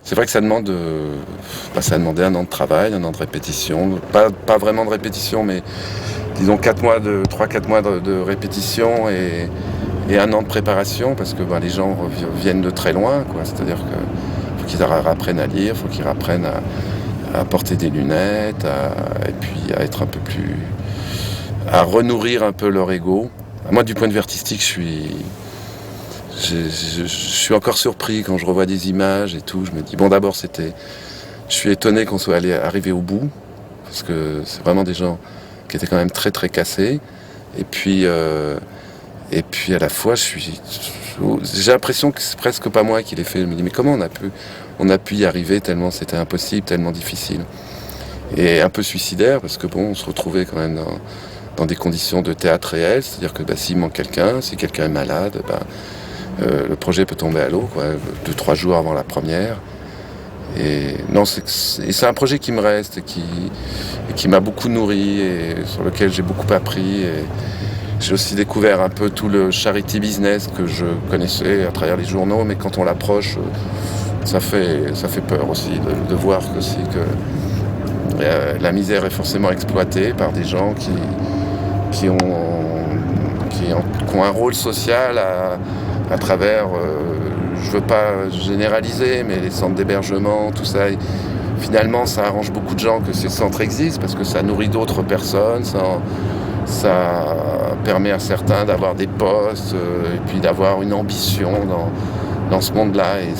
c'est vrai que ça demande, ça a demandé un an de travail, un an de répétition. Pas vraiment de répétition, mais disons 3-4 mois de répétition et un an de préparation, parce que les gens viennent de très loin, quoi. C'est-à-dire qu'il faut qu'ils apprennent à lire, il faut qu'ils apprennent à porter des lunettes, et puis à être un peu plus... à renourrir un peu leur ego. Moi, du point de vue artistique, je suis encore surpris quand je revois des images et tout. Je me dis, d'abord, je suis étonné qu'on soit arrivé au bout, parce que c'est vraiment des gens qui étaient quand même très très cassés. Et puis à la fois, j'ai l'impression que c'est presque pas moi qui l'ai fait. Je me dis, mais comment on a pu y arriver tellement c'était impossible, tellement difficile. Et un peu suicidaire, parce que on se retrouvait quand même dans des conditions de théâtre réel, c'est-à-dire que s'il manque quelqu'un, si quelqu'un est malade, le projet peut tomber à l'eau, 2-3 jours avant la première. Et non, c'est un projet qui me reste et qui m'a beaucoup nourri et sur lequel j'ai beaucoup appris. Et j'ai aussi découvert un peu tout le charity business que je connaissais à travers les journaux, mais quand on l'approche, ça fait peur aussi de voir que la misère est forcément exploitée par des gens qui ont un rôle social à travers, je veux pas généraliser, mais les centres d'hébergement, tout ça. Et finalement, ça arrange beaucoup de gens que ces centres existent parce que ça nourrit d'autres personnes, ça permet à certains d'avoir des postes et puis d'avoir une ambition dans ce monde-là. Et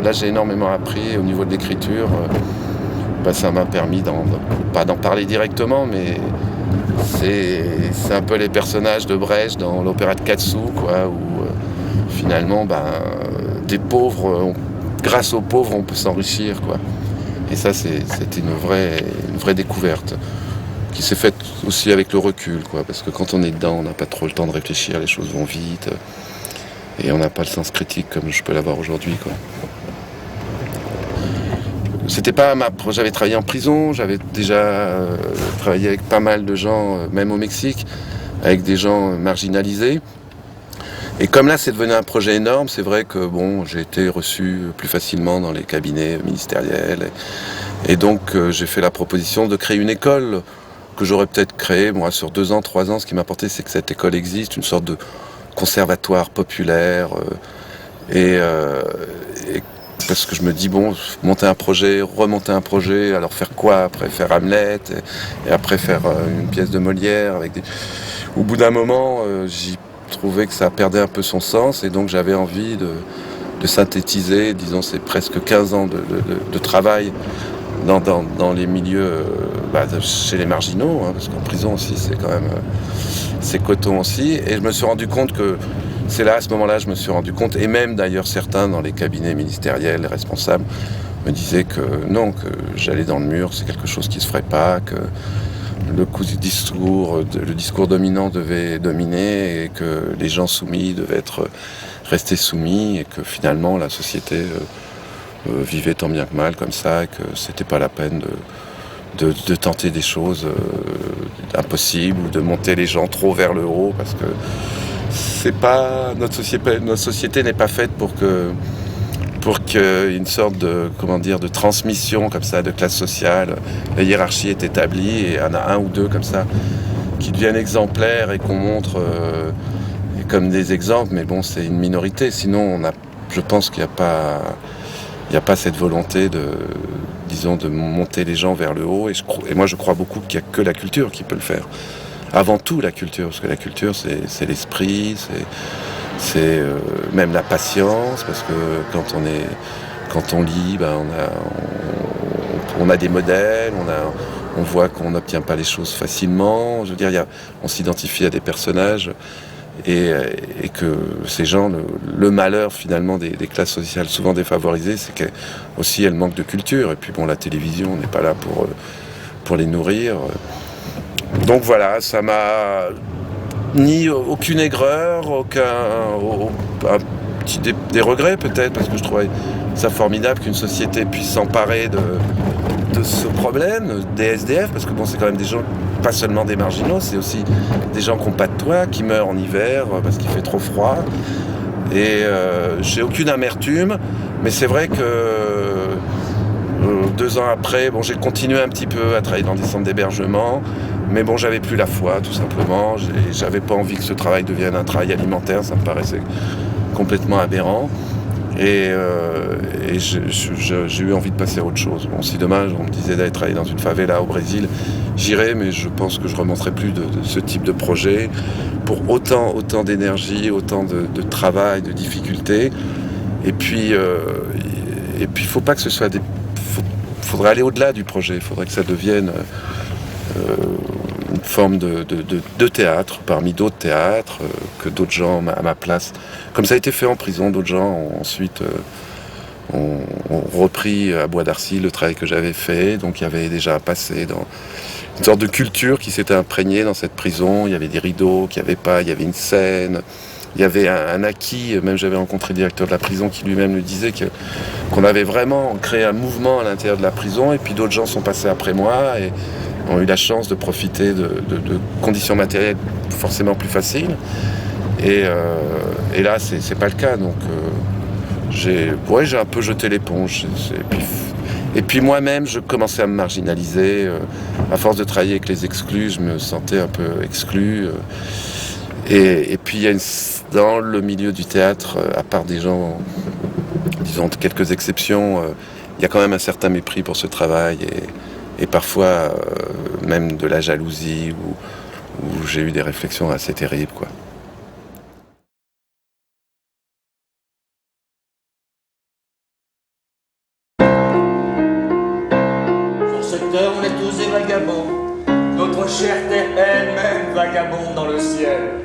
là, j'ai énormément appris au niveau de l'écriture. Ça m'a permis pas d'en parler directement, mais c'est un peu les personnages de Brecht dans l'opéra de Katsu, où finalement, des pauvres, grâce aux pauvres, on peut s'enrichir, quoi. Et ça, c'était une vraie découverte qui s'est faite aussi avec le recul, parce que quand on est dedans, on n'a pas trop le temps de réfléchir, les choses vont vite, et on n'a pas le sens critique comme je peux l'avoir aujourd'hui, C'était pas j'avais travaillé en prison, j'avais déjà travaillé avec pas mal de gens, même au Mexique, avec des gens marginalisés. Et comme là, c'est devenu un projet énorme, c'est vrai que j'ai été reçu plus facilement dans les cabinets ministériels. Et donc, j'ai fait la proposition de créer une école que j'aurais peut-être créée, sur 2 ans, 3 ans. Ce qui m'a apporté, c'est que cette école existe, une sorte de conservatoire populaire. Et parce que je me dis, monter un projet, remonter un projet, alors faire quoi après? Faire Hamlet, et après faire une pièce de Molière. Au bout d'un moment, j'y trouvais que ça perdait un peu son sens, et donc j'avais envie de synthétiser, disons, c'est presque 15 ans de travail dans les milieux, chez les marginaux, parce qu'en prison aussi, c'est quand même... c'est coton aussi, et je me suis rendu compte que c'est là, à ce moment-là, je me suis rendu compte, et même d'ailleurs certains dans les cabinets ministériels, les responsables, me disaient que non, que j'allais dans le mur, c'est quelque chose qui se ferait pas, que le discours dominant devait dominer, et que les gens soumis devaient rester soumis, et que finalement la société vivait tant bien que mal comme ça, et que c'était pas la peine de tenter des choses impossibles, ou de monter les gens trop vers le haut, parce que notre société n'est pas faite pour qu'une sorte de transmission comme ça, de classe sociale. La hiérarchie est établie, et il y en a un ou deux comme ça qui deviennent exemplaires et qu'on montre comme des exemples, mais c'est une minorité. Sinon, je pense qu'il n'y a pas cette volonté de monter les gens vers le haut. Et moi, je crois beaucoup qu'il n'y a que la culture qui peut le faire. Avant tout la culture, parce que la culture, c'est l'esprit, c'est même la patience, parce que quand on lit, on a des modèles, on voit qu'on n'obtient pas les choses facilement. Je veux dire, on s'identifie à des personnages, et que ces gens, le malheur finalement des classes sociales souvent défavorisées, c'est qu'aussi elles manquent de culture. Et puis la télévision n'est pas là pour les nourrir. Donc voilà, ça m'a ni aucune aigreur, des regrets peut-être, parce que je trouvais ça formidable qu'une société puisse s'emparer de ce problème des SDF, parce que c'est quand même des gens, pas seulement des marginaux, c'est aussi des gens qui n'ont pas de toit, qui meurent en hiver parce qu'il fait trop froid. Et j'ai aucune amertume, Mais c'est vrai que 2 ans après, bon, j'ai continué un petit peu à travailler dans des centres d'hébergement, mais bon, j'avais plus la foi, tout simplement. J'avais pas envie que ce travail devienne un travail alimentaire, ça me paraissait complètement aberrant. Et j'ai eu envie de passer à autre chose. Bon, si demain on me disait d'aller travailler dans une favela au Brésil, j'irais, mais je pense que je remonterais plus de ce type de projet pour autant d'énergie, autant de travail, de difficultés. Et puis, il faut pas que ce soit faudrait aller au-delà du projet. Il faudrait que ça devienne une forme de théâtre parmi d'autres théâtres, que d'autres gens à ma place, comme ça a été fait en prison, d'autres gens ont ensuite ont repris à Bois d'Arcy le travail que j'avais fait. Donc il y avait déjà un passé dans une sorte de culture qui s'était imprégnée dans cette prison. Il y avait des rideaux qu'il n'y avait pas, il y avait une scène, il y avait un acquis. Même j'avais rencontré le directeur de la prison qui lui-même nous disait qu'on avait vraiment créé un mouvement à l'intérieur de la prison, et puis d'autres gens sont passés après moi et ont eu la chance de profiter de conditions matérielles forcément plus faciles. Et là, c'est pas le cas. Donc j'ai un peu jeté l'éponge. Et puis moi-même, je commençais à me marginaliser. À force de travailler avec les exclus, je me sentais un peu exclu. Et puis dans le milieu du théâtre, à part des gens, disons quelques exceptions, il y a quand même un certain mépris pour ce travail et parfois même de la jalousie où j'ai eu des réflexions assez terribles, quoi. Sur cette terre, on est tous des vagabonds. Notre chère terre elle-même vagabonde dans le ciel.